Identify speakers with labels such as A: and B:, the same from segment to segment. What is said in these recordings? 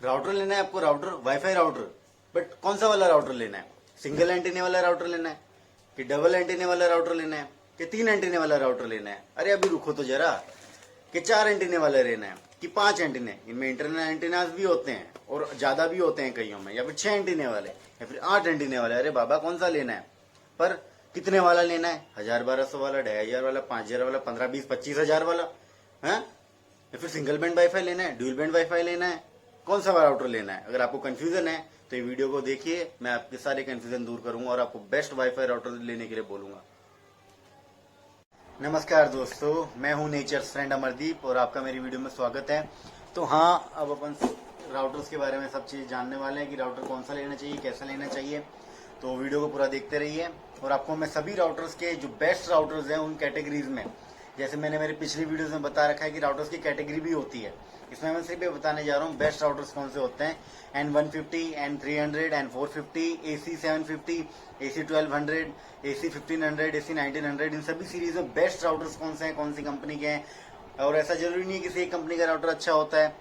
A: Router लेना है आपको, राउटर वाईफाई राउटर, बट कौन सा वाला राउटर लेना है? सिंगल एंटीने वाला राउटर लेना है कि डबल एंटीने वाला राउटर लेना है कि 3 एंटीने वाला राउटर लेना है? अरे अभी रुको तो जरा, कि 4 एंटीने वाला लेना है कि 5 एंटीने? इनमें इंटरनल एंटीनास भी होते हैं और ज्यादा भी होते हैं कईयों में, या फिर 6 एंटीने वाले या फिर 8 एंटीने वाले। अरे बाबा कौन सा लेना है? पर कितने वाला लेना है? 1000-1200 वाला, 2500 वाला, 5000 वाला, 15-20-25 हजार वाला है? या फिर सिंगल बैंड वाईफाई लेना है, ड्यूल बैंड वाईफाई लेना है? कौन सा राउटर लेना है? अगर आपको कंफ्यूजन है तो ये वीडियो को देखिए, मैं आपके सारे कंफ्यूजन दूर करूंगा और आपको बेस्ट वाईफाई राउटर लेने के लिए बोलूंगा। नमस्कार दोस्तों, मैं हूं नेचर्स फ्रेंड अमरदीप और आपका मेरी वीडियो में स्वागत है। तो हाँ, अब अपन राउटर्स के बारे में सब चीज़ जानने वाले हैं कि राउटर कौन सा लेना चाहिए, कैसा लेना चाहिए। तो वीडियो को पूरा देखते रहिए और आपको मैं सभी राउटर्स के जो बेस्ट राउटर्स हैं उन कैटेगरीज में, जैसे मैंने मेरी पिछली वीडियोस में बता रखा है कि राउटर्स की कैटेगरी भी होती है, इसमें मैं सिर्फ ये बताने जा रहा हूँ बेस्ट राउटर्स कौन से होते हैं। N150, N300, N450, AC750, AC1200, AC1500, AC1900, इन सभी सीरीज में बेस्ट राउटर्स कौन से हैं, कौन सी कंपनी के हैं। और ऐसा जरूरी नहीं है किसी एक कंपनी का राउटर अच्छा होता है,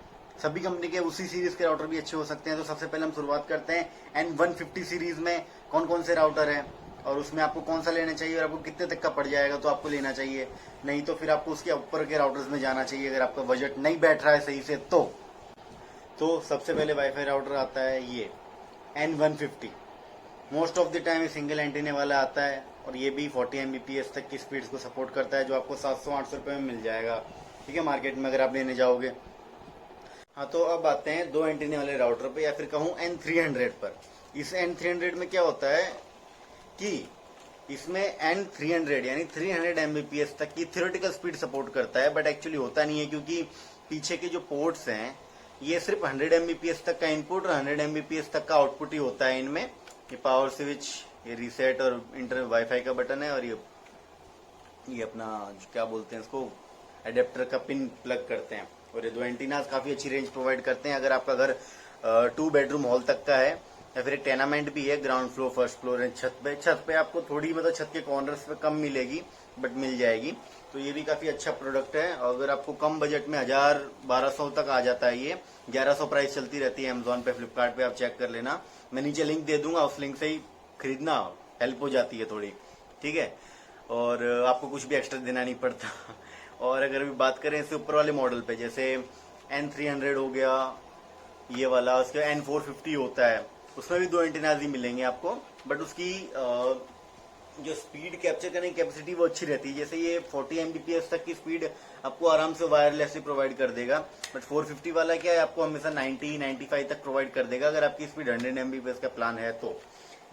A: सभी कंपनी के उसी सीरीज के राउटर भी अच्छे हो सकते हैं। तो सबसे पहले हम शुरुआत करते हैं N150 सीरीज में कौन कौन से राउटर हैं और उसमें आपको कौन सा लेना चाहिए और आपको कितने तक का पड़ जाएगा तो आपको लेना चाहिए, नहीं तो फिर आपको उसके ऊपर के राउटर्स में जाना चाहिए अगर आपका बजट नहीं बैठ रहा है सही से। तो सबसे पहले वाईफाई राउटर आता है ये N150। Most of the time ये सिंगल एंटीने वाला आता है और ये भी 40 Mbps तक की स्पीड्स को सपोर्ट करता है, जो आपको 700-800 रुपये में मिल जाएगा, ठीक है, मार्केट में अगर आप लेने जाओगे। हाँ, तो अब आते हैं 2 एंटीने वाले राउटर पे, या फिर कहूँ N300 पर। इस N300 में क्या होता है कि इसमें N300 यानी 300 Mbps तक की थियोरेटिकल स्पीड सपोर्ट करता है, बट एक्चुअली होता नहीं है, क्योंकि पीछे के जो पोर्ट्स हैं ये सिर्फ 100 Mbps तक का इनपुट और 100 Mbps तक का आउटपुट ही होता है इनमें। ये पावर स्विच, ये रीसेट और इंटर वाईफाई का बटन है, और ये अपना क्या बोलते हैं इसको, एडेप्टर का पिन प्लग करते हैं। और ये 2 एंटीनास काफी अच्छी रेंज प्रोवाइड करते हैं। अगर आपका घर 2 बेडरूम हॉल तक का है या फिर एक टेनामेंट भी है, ग्राउंड फ्लोर, फर्स्ट फ्लोर है, छत पे आपको थोड़ी मतलब छत के कॉर्नर्स पे कम मिलेगी बट मिल जाएगी। तो ये भी काफी अच्छा प्रोडक्ट है। और अगर आपको कम बजट में 1000-1200 तक आ जाता है, ये 1100 प्राइस चलती रहती है अमेजोन पे, फ्लिपकार्ट पे आप चेक कर लेना, मैं नीचे लिंक दे दूंगा, उस लिंक से ही खरीदना, हेल्प हो जाती है थोड़ी, ठीक है, और आपको कुछ भी एक्स्ट्रा देना नहीं पड़ता। और अगर अभी बात करें इससे ऊपर वाले मॉडल पे, जैसे N300 हो गया ये वाला, उसके N450 होता है, उसमें भी 2 एंटीनाज ही मिलेंगे आपको, बट उसकी जो स्पीड कैप्चर करने की कैपेसिटी वो अच्छी रहती है। जैसे ये 40 Mbps तक की स्पीड आपको आराम से वायरलेसली प्रोवाइड कर देगा, बट 450 वाला क्या है, आपको हमेशा 90-95 तक प्रोवाइड कर देगा अगर आपकी स्पीड 100 Mbps का प्लान है तो।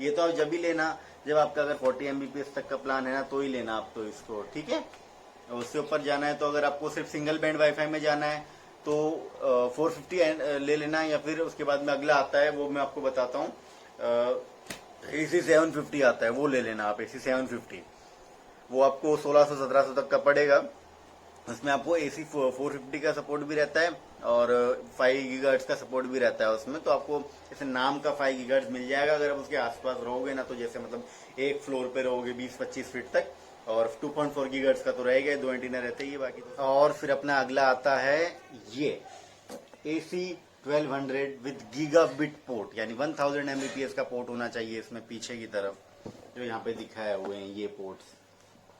A: ये तो आप जब ही लेना जब आपका अगर 40 Mbps तक का प्लान है ना, तो ही लेना आप तो इसको, ठीक है। उससे ऊपर जाना है तो अगर आपको सिर्फ सिंगल बैंड वाईफाई में जाना है तो 450 ले लेना, या फिर उसके बाद में अगला आता है वो मैं आपको बताता हूँ, AC750 आता है, वो ले लेना आप। AC750 वो आपको 1600-1700 तक का पड़ेगा। उसमें आपको AC450 का सपोर्ट भी रहता है और 5 गीगाहर्ट्ज का सपोर्ट भी रहता है उसमें। तो आपको जैसे नाम का 5 गीगाहर्ट्ज मिल जाएगा अगर आप उसके आसपास रहोगे ना, तो जैसे मतलब एक फ्लोर पे रहोगे 20-25 फीट तक, और 2.4 गीगाहर्ट्ज का तो रहेगा, 2 एंटीना रहते ही बाकी तो। और फिर अपना अगला आता है ये AC1200 विद गीगाबिट पोर्ट, यानी 1000 Mbps का पोर्ट होना चाहिए इसमें पीछे की तरफ, जो यहाँ पे दिखाए हुए हैं ये पोर्ट्स,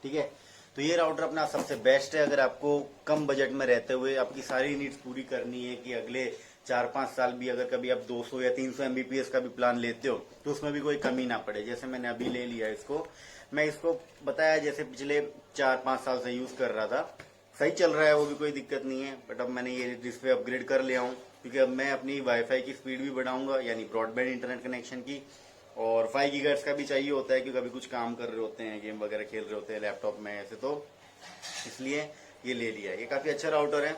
A: ठीक है। तो ये राउटर अपना सबसे बेस्ट है अगर आपको कम बजट में रहते हुए आपकी सारी नीड्स पूरी करनी है, कि अगले 4-5 साल भी अगर कभी आप 200 या 300 Mbps का भी प्लान लेते हो तो उसमें भी कोई कमी ना पड़े। जैसे मैंने अभी ले लिया इसको, मैं इसको बताया जैसे पिछले 4-5 साल से यूज कर रहा था, सही चल रहा है, वो भी कोई दिक्कत नहीं है। बट अब मैंने ये डिस्प्ले अपग्रेड कर लिया हूँ, क्योंकि अब मैं अपनी वाईफाई की स्पीड भी बढ़ाऊंगा, यानी ब्रॉडबैंड इंटरनेट कनेक्शन की, और 5 गीगाहर्ट्ज का भी चाहिए होता है, क्योंकि कभी कुछ काम कर रहे होते हैं, गेम वगैरह खेल रहे होते हैं लैपटॉप में ऐसे, तो इसलिए ये ले लिया। ये काफी अच्छा राउटर है,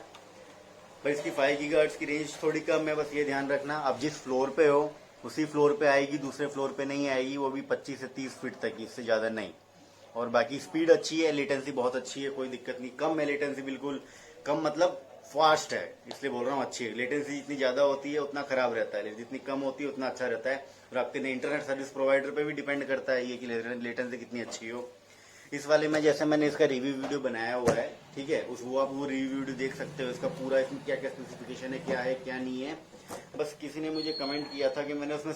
A: पर इसकी 5 गीगाहर्ट्ज की रेंज थोड़ी कम है, बस ये ध्यान रखना। आप जिस फ्लोर पे हो उसी फ्लोर पे आएगी, दूसरे फ्लोर पे नहीं आएगी, वो भी 25 से 30 फीट तक, इससे ज्यादा नहीं। और बाकी स्पीड अच्छी है, लेटेंसी बहुत अच्छी है, कोई दिक्कत नहीं, कम है लेटेंसी, बिल्कुल कम मतलब फास्ट है, इसलिए बोल रहा हूँ अच्छी है। लेटेंसी जितनी ज्यादा होती है उतना खराब रहता है, जितनी कम होती है उतना अच्छा रहता है। और आपके इंटरनेट सर्विस प्रोवाइडर पे भी डिपेंड करता है ये कि लेटेंसी कितनी अच्छी हो। इस वाले में जैसे मैंने इसका रिव्यू वीडियो बनाया हुआ है, ठीक है, वो आप वो रिव्यू वीडियो देख सकते हो, इसका पूरा इसमें क्या क्या स्पेसिफिकेशन है, क्या नहीं है, बस किसी ने मुझे कमेंट किया था कि मैंने उसमें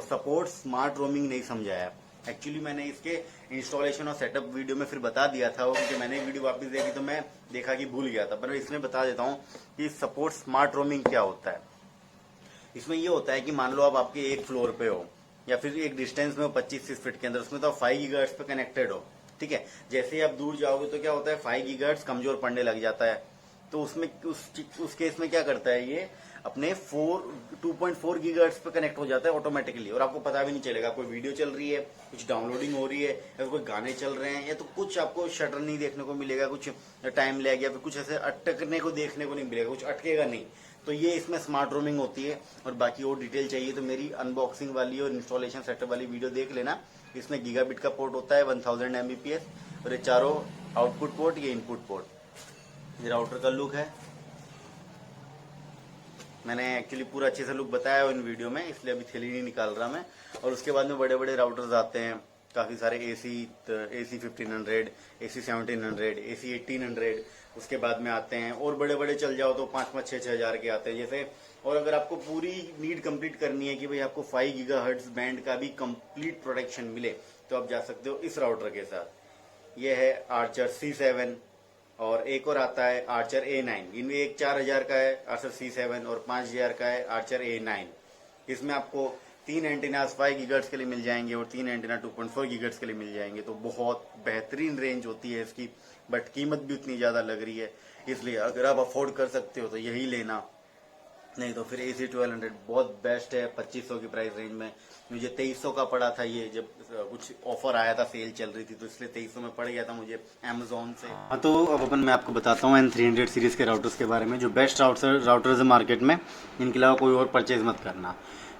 A: सपोर्ट स्मार्ट रोमिंग नहीं समझाया। एक्चुअली मैंने इसके इंस्टॉलेशन और सेटअप वीडियो में फिर बता दिया था, क्योंकि मैंने वीडियो वापस देखी तो मैं देखा कि भूल गया था, पर इसमें बता देता हूँ कि सपोर्ट स्मार्ट रोमिंग क्या होता है। इसमें ये होता है कि मान लो आप आपके एक फ्लोर पे हो या फिर एक डिस्टेंस में हो 25 फीट के अंदर, उसमें तो आप 5 गीगाहर्ट्ज पे कनेक्टेड हो, ठीक है। जैसे ही आप दूर जाओगे तो क्या होता है, 5 गीगाहर्ट्ज कमजोर पड़ने लग जाता है। तो उसमें उस केस में क्या करता है, ये अपने 2.4 गीगाहर्ट्ज पे कनेक्ट हो जाता है ऑटोमेटिकली, और आपको पता भी नहीं चलेगा। कोई वीडियो चल रही है, कुछ डाउनलोडिंग हो रही है, या कोई गाने चल रहे हैं, या तो कुछ आपको शटर नहीं देखने को मिलेगा, कुछ टाइम लैग या फिर कुछ ऐसे अटकने को देखने को नहीं मिलेगा, कुछ अटकेगा नहीं। तो ये इसमें स्मार्ट रोमिंग होती है। और बाकी और डिटेल चाहिए तो मेरी अनबॉक्सिंग वाली और इंस्टॉलेशन सेटअप वाली वीडियो देख लेना। इसमें गीगाबिट का पोर्ट होता है 1000 Mbps, और ये चारों आउटपुट पोर्ट, ये इनपुट पोर्ट। ये राउटर का लुक है। मैंने एक्चुअली पूरा अच्छे से लुक बताया है इन वीडियो में, इसलिए अभी थैली नहीं निकाल रहा मैं। और उसके बाद में बड़े बड़े राउटर्स आते हैं, काफ़ी सारे AC 1500, AC 1700, AC 1800, उसके बाद में आते हैं। और बड़े बड़े चल जाओ तो 5-6 हज़ार के आते हैं जैसे। और अगर आपको पूरी नीड कंप्लीट करनी है कि भाई आपको 5 गीगाहर्ट्ज बैंड का भी कंप्लीट प्रोटेक्शन मिले, तो आप जा सकते हो इस राउटर के साथ। ये है आर्चर C7, और एक और आता है आर्चर A9। इनमें एक 4000 का है आर्चर C7 और 5000 का है आर्चर A9। इसमें आपको 3 एंटीनास 5 गीगाहर्ट्ज के लिए मिल जाएंगे और 3 एंटीना 2.4 गीगाहर्ट्ज के लिए मिल जाएंगे। तो बहुत बेहतरीन रेंज होती है इसकी, बट कीमत भी उतनी ज़्यादा लग रही है। इसलिए अगर आप अफोर्ड कर सकते हो तो यही लेना, नहीं तो फिर AC 1200 बहुत बेस्ट है 2500 की प्राइस रेंज में। मुझे 2300 का पड़ा था ये, जब कुछ ऑफर आया था, सेल चल रही थी, तो इसलिए 2300 में पड़ गया था मुझे अमेजोन से। हाँ, तो अब अपन मैं आपको बताता हूँ N300 सीरीज के राउटर्स के बारे में, जो बेस्ट राउटर्स है मार्केट में। इनके अलावा कोई और परचेज मत करना।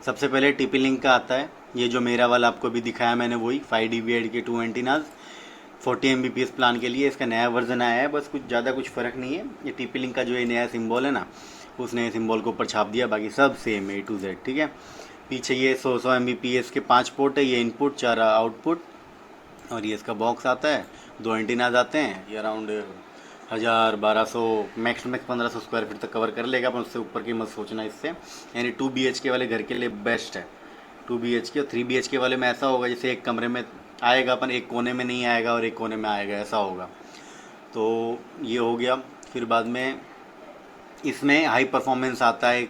A: सबसे पहले TP-Link का आता है, ये जो मेरा वाला आपको भी दिखाया मैंने, वही 5 dBi के 2 एंटीनाज 40 Mbps प्लान के लिए। इसका नया वर्जन आया है, बस कुछ ज़्यादा कुछ फ़र्क नहीं है। ये TP-Link का जो ये नया सिंबल है ना, उस नए सिंबल को ऊपर छाप दिया, बाकी सब सेम A to Z, ठीक है। पीछे ये 100 Mbps के 5 पोर्ट है, ये इनपुट 4 आउटपुट, और ये इसका बॉक्स आता है। 2 एंटीनाज आते हैं, ये अराउंड 1000-1200 मैक्स 1500 स्क्वायर फीट तक कवर कर लेगा, पर उससे ऊपर की मत सोचना इससे। यानी 2 BHK वाले घर के लिए बेस्ट है। 2 BHK और 3 BHK वाले में ऐसा होगा जैसे एक कमरे में आएगा, अपन एक कोने में नहीं आएगा और एक कोने में आएगा, ऐसा होगा। तो ये हो गया। फिर बाद में इसमें हाई परफॉर्मेंस आता है,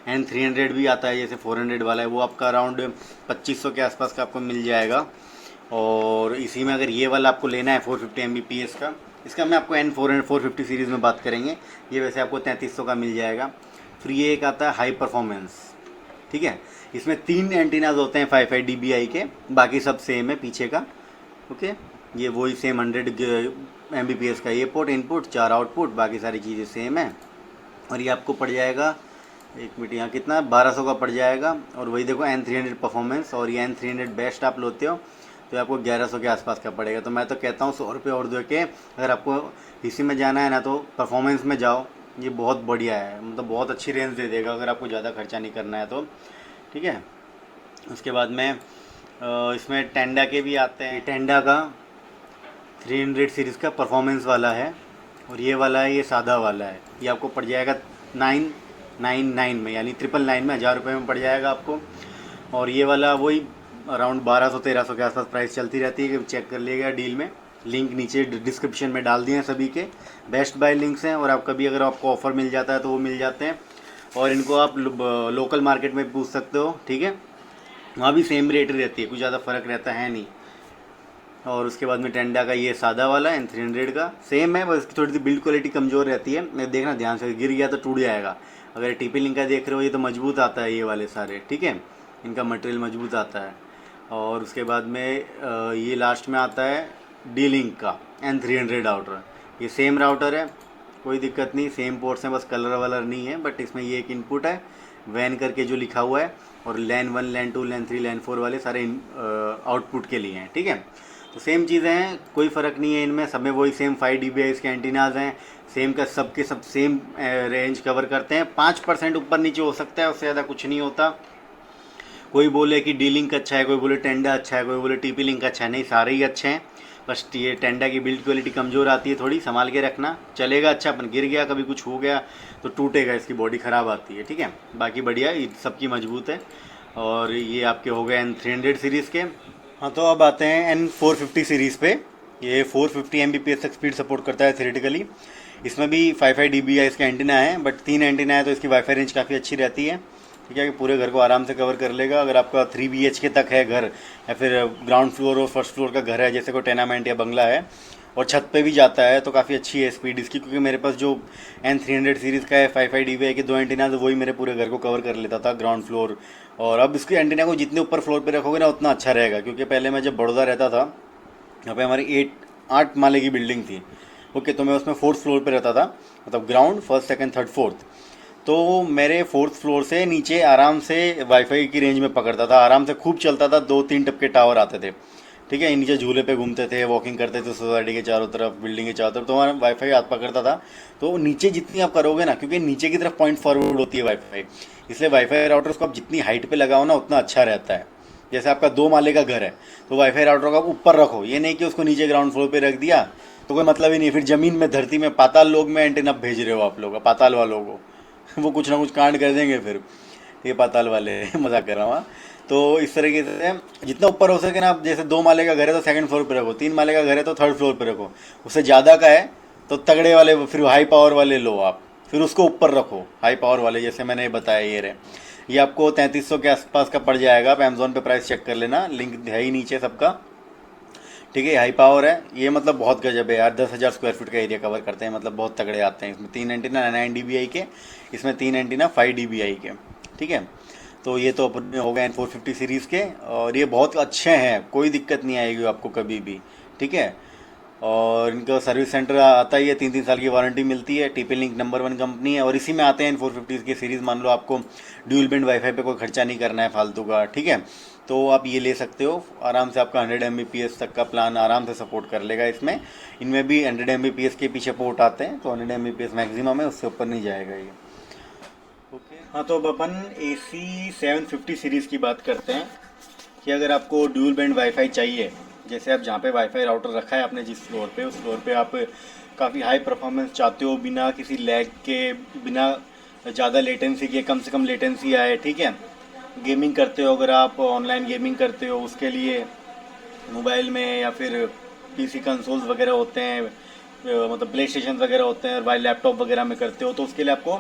A: N300 भी आता है, जैसे 400 वाला है, वो आपका अराउंड 2500 के आसपास का आपको मिल जाएगा। और इसी में अगर ये वाला आपको लेना है 450 Mbps का, इसका मैं आपको N450 सीरीज़ में बात करेंगे, ये वैसे आपको 3300 का मिल जाएगा। फिर ये एक आता है हाई परफॉर्मेंस, ठीक है। इसमें 3 एंटीनाज होते हैं 5 dBi के, बाकी सब सेम है पीछे का, ओके। ये वही सेम 100 Mbps का ये पोर्ट इनपुट, 4 आउटपुट, बाकी सारी चीज़ें सेम है। और ये आपको पड़ जाएगा, एक मिनट, यहाँ कितना 1200 का पड़ जाएगा। और वही देखो N300 परफॉर्मेंस, और ये N300 बेस्ट आप लेते हो तो आपको 1100 के आसपास का पड़ेगा। तो मैं तो कहता हूँ 100 रुपये और दे के अगर आपको इसी में जाना है ना, तो परफॉर्मेंस में जाओ, ये बहुत बढ़िया है, मतलब बहुत अच्छी रेंज दे देगा अगर आपको ज़्यादा खर्चा नहीं करना है तो, ठीक है। उसके बाद में इसमें टेंडा के भी आते हैं। टेंडा का 300 सीरीज़ का परफॉर्मेंस वाला है, और ये वाला है, ये सादा वाला है। ये आपको पड़ जाएगा 999 में, यानी 999 में, 1000 रुपये में पड़ जाएगा आपको। और ये वाला वही अराउंड 1200-1300 के आसपास प्राइस चलती रहती है, कि चेक कर लिएगा डील में। लिंक नीचे डिस्क्रिप्शन में डाल दिए हैं सभी के, बेस्ट बाय लिंक्स हैं। और आप कभी अगर आपको ऑफ़र मिल जाता है तो वो मिल जाते हैं, और इनको आप लोकल मार्केट में पूछ सकते हो, ठीक है। वहाँ भी सेम रेट रहती है, कुछ ज़्यादा फ़र्क रहता है नहीं। और उसके बाद में टेंडा का ये सादा वाला N300 का सेम है, बस इसकी थोड़ी सी बिल्ड क्वालिटी कमज़ोर रहती है। देखना ध्यान से, गिर गया तो टूट जाएगा। अगर TP-Link का देख रहे हो, ये तो मजबूत आता है, ये वाले सारे, ठीक है, इनका मटेरियल मजबूत आता है। और उसके बाद में ये लास्ट में आता है D-Link का N300 राउटर। ये सेम राउटर है, कोई दिक्कत नहीं, सेम पोर्ट्स हैं, बस कलर वलर नहीं है। बट इसमें ये एक इनपुट है वैन करके जो लिखा हुआ है, और LAN 1 LAN 2 LAN 3 LAN 4 वाले सारे आउटपुट के लिए हैं, ठीक है। तो सेम चीज़ें हैं, कोई फ़र्क नहीं है इनमें, सब में वही सेम 5 dBi के एंटीनाज हैं, सेम का सब के सब सेम रेंज कवर करते हैं। 5% ऊपर नीचे हो सकता है, उससे ज़्यादा कुछ नहीं होता। कोई बोले कि D-Link अच्छा है, कोई बोले टेंडा अच्छा है, कोई बोले TP-Link अच्छा है, नहीं, सारे ही अच्छे हैं। बस ये टेंडा की बिल्ड क्वालिटी कमज़ोर आती है, थोड़ी संभाल के रखना, चलेगा अच्छा, अपन गिर गया कभी कुछ हो गया तो टूटेगा, इसकी बॉडी ख़राब आती है, ठीक है। बाकी बढ़िया, ये सबकी मजबूत है। और ये आपके हो गए N300 सीरीज़ के। हाँ, तो अब आते हैं N450 सीरीज़ पे। ये 450 Mbps तक स्पीड सपोर्ट करता है थ्योरेटिकली। इसमें भी 55 dBi इसका एंटीना है, बट 3 एंटीना है तो इसकी वाईफाई रेंज काफ़ी अच्छी रहती है, ठीक है, कि पूरे घर को आराम से कवर कर लेगा। अगर आपका 3 BHK तक है घर, या फिर ग्राउंड फ्लोर और फर्स्ट फ्लोर का घर है, जैसे कोई टेनामेंट या बंगला है, और छत पे भी जाता है, तो काफ़ी अच्छी है स्पीड इसकी। क्योंकि मेरे पास जो N300 सीरीज़ का है 55 dBi के 2 एंटीना, तो वही मेरे पूरे घर को कवर कर लेता था, ग्राउंड फ्लोर। और अब इसके एंटीना को जितने ऊपर फ्लोर पे रखोगे ना उतना अच्छा रहेगा। क्योंकि पहले मैं जब बड़ौदा रहता था, यहाँ पे हमारी 8 माले की बिल्डिंग थी, ओके, तो मैं उसमें 4th फ्लोर पे रहता था, मतलब ground 1st 2nd 3rd 4th। तो मेरे 4th फ्लोर से नीचे आराम से वाईफाई की रेंज में पकड़ता था, आराम से खूब चलता था, 2-3 टप के टावर आते थे, ठीक है। नीचे झूले पे घूमते थे, वॉकिंग करते थे सोसाइटी के चारों तरफ, बिल्डिंग के चारों तरफ, तो हमारा वाईफाई हाथ पकड़ता था। तो नीचे जितनी आप करोगे ना, क्योंकि नीचे की तरफ पॉइंट फॉरवर्ड होती है वाईफाई, इसलिए वाईफाई राउटर्स को आप जितनी हाइट पे लगाओ ना उतना अच्छा रहता है। जैसे आपका 2 माले का घर है तो वाईफाई राउटर को आप ऊपर रखो, ये नहीं कि उसको नीचे ग्राउंड फ्लोर पे रख दिया तो कोई मतलब ही नहीं। फिर ज़मीन में, धरती में, पाताल लोक में एंटीना भेज रहे हो आप लोग, पाताल वालों को वो कुछ ना कुछ कांड कर देंगे फिर, ये पाताल वाले मजाक कर रहा हूँ, हाँ। तो इस तरीके से जितना ऊपर हो सके ना, आप जैसे 2 माले का घर है तो 2nd फ्लोर पे रखो, 3 माले का घर है तो 3rd फ्लोर पे रखो, उससे ज़्यादा का है तो तगड़े वाले, फिर हाई पावर वाले लो आप, फिर उसको ऊपर रखो, हाई पावर वाले, जैसे मैंने बताया ये रहे। ये आपको 3300 के आसपास का पड़ जाएगा, आप अमेजोन पे प्राइस चेक कर लेना, लिंक है ही नीचे सबका, ठीक है। हाई पावर है ये, मतलब बहुत गजब है यार, 10,000 स्क्वायर फीट का एरिया कवर करते हैं, मतलब बहुत तगड़े आते हैं। इसमें 3 एंटीना 9 dBi के, इसमें 3 एंटीना 5 dBi के, ठीक है। तो ये तो अपने हो गए N450 सीरीज़ के, और ये बहुत अच्छे हैं, कोई दिक्कत नहीं आएगी आपको कभी भी, ठीक है। और इनका सर्विस सेंटर आता ही है, 3-3 साल की वारंटी मिलती है, TP लिंक नंबर 1 कंपनी है, और इसी में आते हैं N450 की सीरीज़। मान लो आपको ड्यूल बैंड वाईफाई पे कोई खर्चा नहीं करना है फालतू का, ठीक है, तो आप ये ले सकते हो आराम से। आपका 100 Mbps तक का प्लान आराम से सपोर्ट कर लेगा इसमें। इनमें भी 100 Mbps के पीछे पोर्ट आते हैं, तो 100 Mbps मैक्सिमम है, उससे ऊपर नहीं जाएगा ये, ओके। हाँ, तो अब अपन AC 750 सीरीज़ की बात करते हैं कि अगर आपको ड्यूल बैंड वाईफाई चाहिए, जैसे आप जहाँ पे वाईफाई राउटर रखा है आपने जिस फ्लोर पे, उस फ्लोर पे आप काफ़ी हाई परफॉर्मेंस चाहते हो, बिना किसी लैग के, बिना ज़्यादा लेटेंसी के, कम से कम लेटेंसी आए, ठीक है। गेमिंग करते हो, अगर आप ऑनलाइन गेमिंग करते हो, उसके लिए मोबाइल में या फिर PC कंसोल्स वगैरह होते हैं, मतलब प्ले स्टेशन वगैरह होते हैं, और भाई लैपटॉप वगैरह में करते हो, तो उसके लिए आपको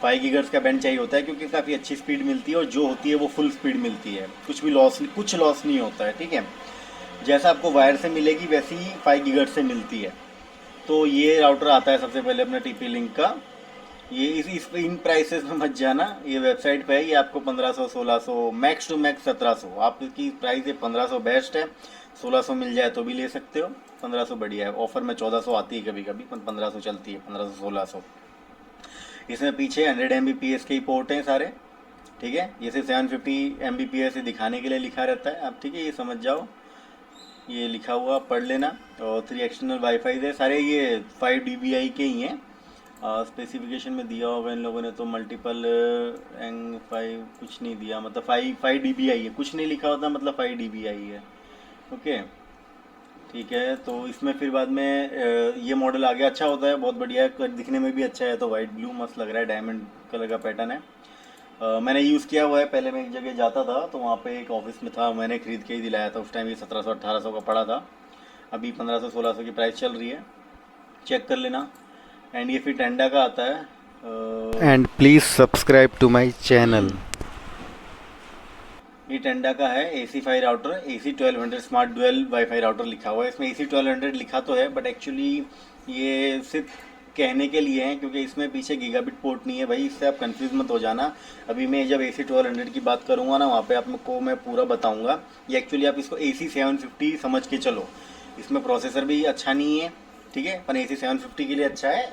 A: 5 गीगाहर्ट्ज़ का बैंड चाहिए होता है, क्योंकि काफ़ी अच्छी स्पीड मिलती है, और जो होती है वो फुल स्पीड मिलती है, कुछ लॉस नहीं होता है, ठीक है। जैसा आपको वायर से मिलेगी वैसी ही 5 गीगाहर्ट्ज़ से मिलती है। तो ये राउटर आता है सबसे पहले अपना TP लिंक का। ये इन प्राइसेस में मत जाना, ये वेबसाइट पे है, ये आपको 1500, 1600, मैक्स टू मैक्स 1700, आपकी प्राइस है 1500 बेस्ट है, 1600 मिल जाए तो भी ले सकते हो, 1500 बढ़िया है। ऑफर में 1400 आती है कभी कभी, 1500 चलती है, 1500 1600। इसमें पीछे 100 Mbps के ही पोर्ट हैं सारे, ठीक है। ये सिर्फ 750 Mbps दिखाने के लिए लिखा रहता है, आप ठीक है ये समझ जाओ, ये लिखा हुआ पढ़ लेना। और 3 एक्सटर्नल वाईफाई है सारे, ये 5 dBi के ही हैं। स्पेसिफिकेशन में दिया होगा इन लोगों ने तो मल्टीपल N5 कुछ नहीं दिया, मतलब 5 dBi है, कुछ नहीं लिखा होता, मतलब 5 dBi है, ओके, ठीक है। तो इसमें फिर बाद में ये मॉडल आ गया, अच्छा होता है, बहुत बढ़िया है, दिखने में भी अच्छा है, तो वाइट ब्लू मस्त लग रहा है, डायमंड कलर का पैटर्न है। मैंने यूज़ किया हुआ है, पहले मैं एक जगह जाता था तो वहाँ पे एक ऑफिस में था, मैंने खरीद के ही दिलाया था, उस टाइम ये 1700-1800 का पड़ा था, अभी 1500-1600 की प्राइस चल रही है, चेक कर लेना। एंड ये फिर टेंडा का आता है,
B: and please subscribe to my channel.
A: ये टेंडा का है AC5 router, AC1200 smart dual WiFi router लिखा हुआ है। इसमें AC1200 लिखा तो है, बट एक्चुअली ये सिर्फ कहने के लिए है, क्योंकि इसमें पीछे गीगाबिट पोर्ट नहीं है भाई, इससे आप कंफ्यूज मत हो जाना। अभी मैं जब AC1200 की बात करूंगा ना, वहाँ पे आपको मैं पूरा बताऊंगा। ये एक्चुअली आप इसको AC750 समझ के चलो, इसमें प्रोसेसर भी अच्छा नहीं है, ठीक है, पर AC750 के लिए अच्छा है,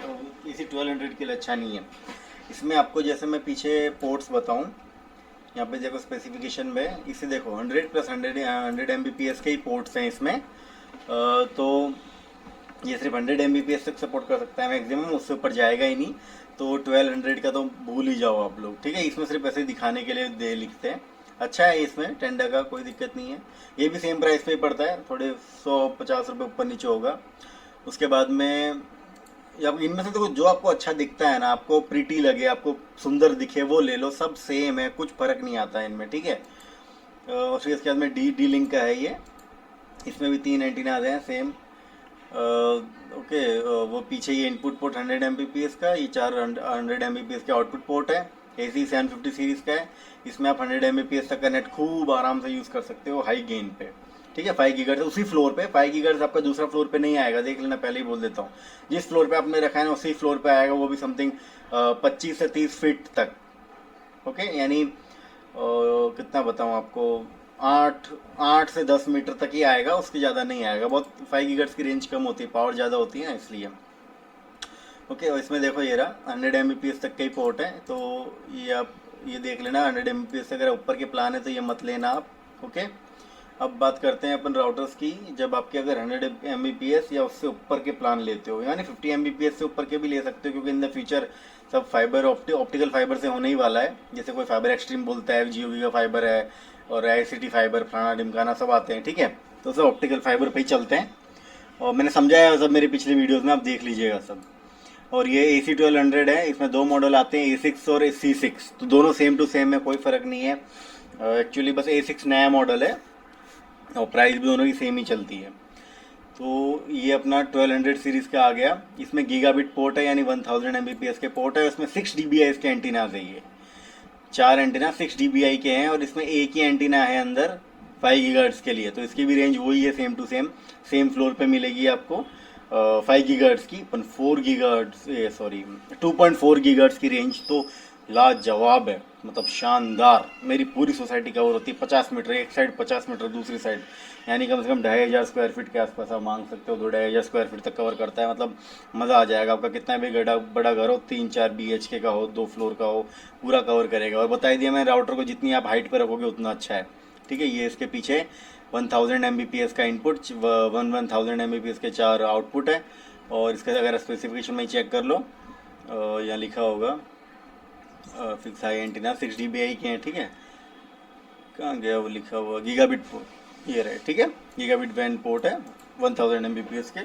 A: AC1200 के लिए अच्छा नहीं है। इसमें आपको जैसे मैं पीछे पोर्ट्स बताऊँ, यहाँ पे देखो स्पेसिफिकेशन में, इसे देखो 100 + 100 Mbps के ही पोर्ट्स हैं इसमें। तो ये सिर्फ 100 Mbps तक सपोर्ट कर सकता है मैक्सिमम, उससे ऊपर जाएगा ही नहीं। तो 1200 का तो भूल ही जाओ आप लोग, ठीक है। इसमें सिर्फ ऐसे दिखाने के लिए दे लिखते हैं, अच्छा है इसमें टेंडा का, कोई दिक्कत नहीं है। ये भी सेम प्राइस पे ही पड़ता है, थोड़े 150 रुपये ऊपर नीचे होगा। उसके बाद में या इनमें से तो जो आपको अच्छा दिखता है ना, आपको प्रीटी लगे, आपको सुंदर दिखे, वो ले लो। सब सेम है, कुछ फर्क नहीं आता है इनमें, ठीक है। और फिर इसके बाद में डी लिंक का है ये। इसमें भी 3 एंटीनाज हैं सेम। ओके, वो पीछे ये इनपुट पोर्ट 100 Mbps का, ये 400 Mbps के आउटपुट पोर्ट है। AC 750 सीरीज का है। इसमें आप 100 Mbps तक का नेट खूब आराम से यूज़ कर सकते हो हाई गेन पे, ठीक है। 5 गीगाहर्ट्ज़ उसी फ्लोर पे, 5 गीगाहर्ट्ज़ आपका दूसरा फ्लोर पे नहीं आएगा, देख लेना, पहले ही बोल देता हूँ। जिस फ्लोर पे आपने रखा है ना उसी फ्लोर पे आएगा, वो भी समथिंग 25 से 30 फीट तक। ओके, यानी कितना बताऊँ आपको, 8 से 10 मीटर तक ही आएगा, उसके ज़्यादा नहीं आएगा। बहुत 5 गीगाहर्ट्ज़ की रेंज कम होती है, पावर ज़्यादा होती है ना, इसलिए। ओके, और इसमें देखो ये रहा 100 Mbps तक का ही पोर्ट है, तो ये आप ये देख लेना। 100 Mbps अगर ऊपर के प्लान है तो ये मत लेना आप। ओके, अब बात करते हैं अपन राउटर्स की। जब आपके अगर 100 Mbps या उससे ऊपर के प्लान लेते हो, यानी 50 Mbps से ऊपर के भी ले सकते हो, क्योंकि इन द फ्यूचर सब फाइबर ऑप्टिकल फाइबर से होने ही वाला है। जैसे कोई फाइबर एक्सट्रीम बोलता है, जियो का फाइबर है, और ICT फाइबर, फलाना ढिमकाना सब आते हैं, ठीक है। तो सब ऑप्टिकल फाइबर पे ही चलते हैं, और मैंने समझाया सब मेरे पिछले वीडियोज़ में, आप देख लीजिएगा सब। और ये AC 1200 है, इसमें 2 मॉडल आते हैं, A6 और C6, तो दोनों सेम टू सेम है, कोई फ़र्क नहीं है। एक्चुअली बस A6 नया मॉडल है, और प्राइस भी दोनों की सेम ही चलती है। तो ये अपना 1200 सीरीज़ का आ गया। इसमें गीगाबिट पोर्ट है, यानी 1000 Mbps के पोर्ट है। इसमें 6 dBi के एंटीनाज है, ये 4 एंटीना 6 dBi के हैं, और इसमें एक ही एंटीना है अंदर 5 गीगाहर्ट्ज़ के लिए, तो इसकी भी रेंज वही है, same to same, same floor पे मिलेगी आपको। 5 गीगाहर्ट्ज़ की, 4 गीगाहर्ट्ज़, सॉरी 2.4 गीगाहर्ट्ज़ की रेंज तो लाजवाब है, मतलब शानदार। मेरी पूरी सोसाइटी कवर होती है, 50 मीटर एक साइड, 50 मीटर दूसरी साइड, यानी कम से कम 2500 स्क्वायर फीट के आसपास आप मांग सकते हो। 2500 स्क्वायर फीट तक कवर करता है, मतलब मज़ा आ जाएगा आपका। कितना भी बड़ा घर हो, 3-4 BHK का हो, 2 फ्लोर का हो, पूरा कवर करेगा। और बता दिया मैं, राउटर को जितनी आप हाइट पर रखोगे उतना अच्छा है, ठीक है। ये इसके पीछे 1000 Mbps का इनपुट, 1000 Mbps के 4 आउटपुट है। और इसका अगर स्पेसिफिकेशन में चेक कर लो, यहाँ लिखा होगा फिक्स हाई एंटीना 6 dBi के हैं, ठीक है। कहाँ गया वो लिखा हुआ, गीगाबिट पोर्ट, ये रहे, ठीक है। गीगाबिट बैंड पोर्ट है 1000 Mbps के।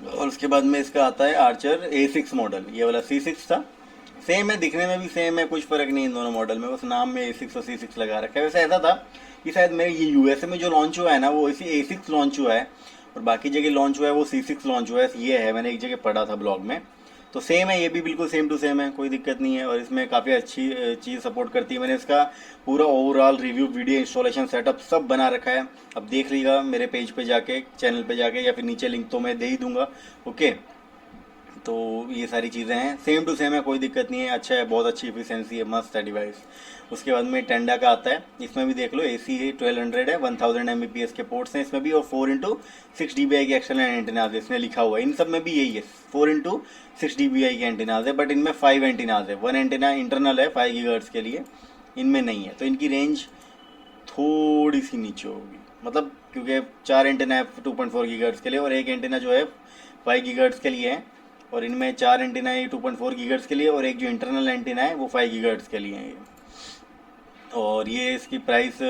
A: और उसके बाद में इसका आता है आर्चर A6 मॉडल, ये वाला C6 था। सेम है, दिखने में भी सेम है, कुछ फ़र्क नहीं इन दोनों मॉडल में, बस नाम में A6 और C6 लगा रखा है। वैसे ऐसा था कि शायद मेरे ये USA में जो लॉन्च हुआ है ना, वो इसी A6 लॉन्च हुआ है, और बाकी जगह लॉन्च हुआ है वो C6 लॉन्च हुआ है, ये है, मैंने एक जगह पढ़ा था ब्लॉग में। तो सेम है, ये भी बिल्कुल सेम टू सेम है, कोई दिक्कत नहीं है। और इसमें काफ़ी अच्छी चीज़ सपोर्ट करती है। मैंने इसका पूरा overall review, video, installation, setup सब बना रखा है, अब देख लीजिएगा मेरे पेज पे जाके, चैनल पे जाके, या फिर नीचे लिंक तो मैं दे ही दूंगा। ओके, तो ये सारी चीज़ें हैं, सेम टू सेम है, कोई दिक्कत नहीं है, अच्छा है, बहुत अच्छी एफिशिएंसी है, मस्त है डिवाइस। उसके बाद में टेंडा का आता है, इसमें भी देख लो, AC 1200 है, 1000 Mbps के पोर्ट्स हैं इसमें भी, और 4x6 dBi के एक्सटर्नल एंटीनाज है, इसमें लिखा हुआ है। इन सब में भी यही है, 4x6 dBi के एंटीनाज है, बट इनमें 5 एंटीनाज है। 1 एंटीना इंटरनल है 5 गीगाहर्ट्ज़ के लिए, इनमें नहीं है, तो इनकी रेंज थोड़ी सी नीचे होगी, मतलब क्योंकि 4 एंटीना है 2.4 गीगाहर्ट्ज़ के लिए, और एक एंटीना जो है 5 गीगाहर्ट्ज़ के लिए है। और इनमें 4 एंटीना है 2.4 गीगाहर्ट्ज़ के लिए, और एक जो इंटरनल एंटीना है वो 5 गीगाहर्ट्ज़ के लिए है ये। और ये इसकी प्राइस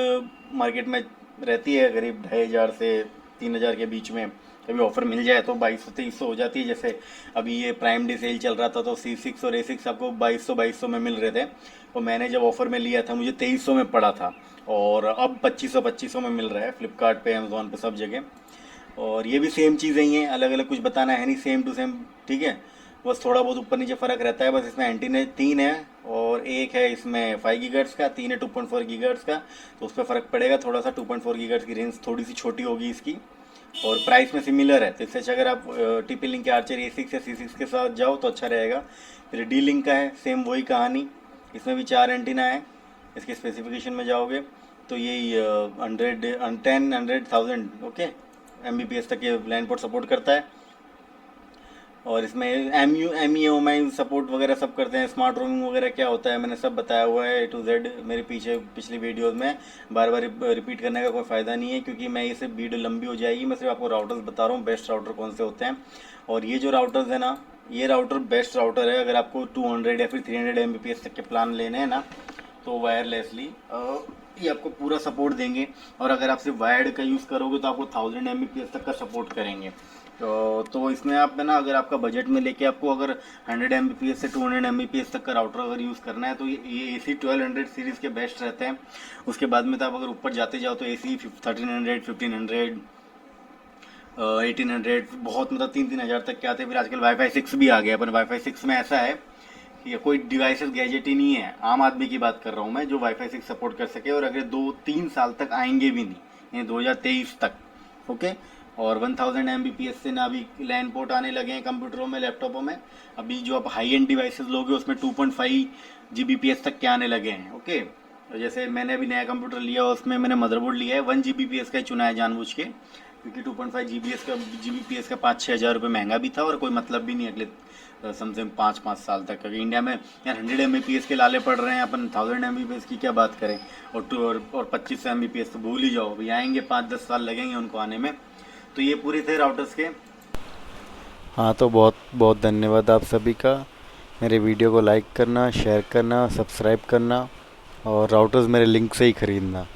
A: मार्केट में रहती है करीब 2500 से 3000 के बीच में। कभी ऑफर मिल जाए तो 2200-2300 हो जाती है। जैसे अभी ये प्राइम डे सेल चल रहा था, तो C6 और A6 आपको 2200 में मिल रहे थे, और मैंने जब ऑफर में लिया था मुझे 2300 में पड़ा था, और अब 2500 में मिल रहा है फ्लिपकार्ट पे, अमेज़ॉन पे, सब जगह। और ये भी सेम चीज़ें ही हैं, अलग अलग कुछ बताना है नहीं, सेम टू सेम, ठीक है। बस थोड़ा बहुत ऊपर नीचे फ़र्क रहता है, बस इसमें एंटीना 3 है, और एक है इसमें 5 गीगाहर्ट्ज़ का, 3 है 2.4 गीगाहर्ट्ज़ का, तो उस पर फ़र्क पड़ेगा थोड़ा सा। 2.4 गीगाहर्ट्ज़ की रेंज थोड़ी सी छोटी होगी इसकी, और प्राइस में सिमिलर है। तो इससे अच्छा अगर आप TP लिंक के आर्चर A6 या C6 के साथ जाओ तो अच्छा रहेगा। फिर D लिंक का है, सेम वही कहानी, इसमें भी 4 एंटीना है। इसके स्पेसिफिकेशन में जाओगे तो यही 100,000 ओके Mbps तक ये लैंड पोर्ट सपोर्ट करता है। और इसमें MEMI सपोर्ट वगैरह सब करते हैं। स्मार्ट रोमिंग वगैरह क्या होता है मैंने सब बताया हुआ है A to Z मेरे पिछली वीडियोस में, बार बार रिपीट करने का कोई फ़ायदा नहीं है, क्योंकि मैं ये सिर्फ वीडियो लंबी हो जाएगी। मैं सिर्फ आपको राउटर्स बता रहा हूँ, बेस्ट राउटर कौन से होते हैं। और ये जो राउटर्स है ना, ये राउटर बेस्ट राउटर है। अगर आपको 200 या फिर 300 Mbps तक के प्लान लेने हैं ना, तो वायरलेसली ये आपको पूरा सपोर्ट देंगे। और अगर आप सिर्फ वायर्ड का यूज़ करोगे तो आपको 1000 Mbps तक का सपोर्ट करेंगे। तो इसमें आप है ना, अगर आपका बजट में लेके आपको अगर 100 Mbps से 200 Mbps तक का राउटर अगर यूज़ करना है तो ये AC 1200 सीरीज़ के बेस्ट रहते हैं। उसके बाद में तो आप अगर ऊपर जाते जाओ तो AC 1300, 1500, 1800 बहुत मतलब 3-3000 तक के आते हैं। फिर आजकल वाईफाई 6 भी आ गया। अपन वाईफाई 6 में ऐसा है कि कोई डिवाइसेस गैजेट ही नहीं है, आम आदमी की बात कर रहा हूँ मैं, जो वाईफाई 6 सपोर्ट कर सके और अगर 2-3 साल तक आएंगे भी नहीं, यानी 2023 तक। ओके। और 1000 Mbps से ना अभी लैन पोर्ट आने लगे हैं कंप्यूटरों में, लैपटॉपों में। अभी जो आप हाई एंड डिवाइसेस लोगे उसमें 2.5 Gbps तक के आने लगे हैं। ओके। तो जैसे मैंने अभी नया कंप्यूटर लिया, उसमें मैंने मदरबोर्ड लिया है 1 Gbps का ही चुना है जानबूझ के, क्योंकि 2.5 Gbps का 5-6 हज़ार रुपये महंगा भी था और कोई मतलब भी नहीं अगले समथिंग 5-5 साल तक। क्योंकि इंडिया में यार 100 Mbps के लाले पड़ रहे हैं, अपन 1000 Mbps की क्या बात करें। और 25 Mbps तो भूल ही जाओ, अभी आएंगे 5-10 साल लगेंगे उनको आने में। तो ये पूरे थे राउटर्स के।
B: हाँ, तो बहुत बहुत धन्यवाद आप सभी का। मेरे वीडियो को लाइक करना, शेयर करना, सब्सक्राइब करना और राउटर्स मेरे लिंक से ही ख़रीदना।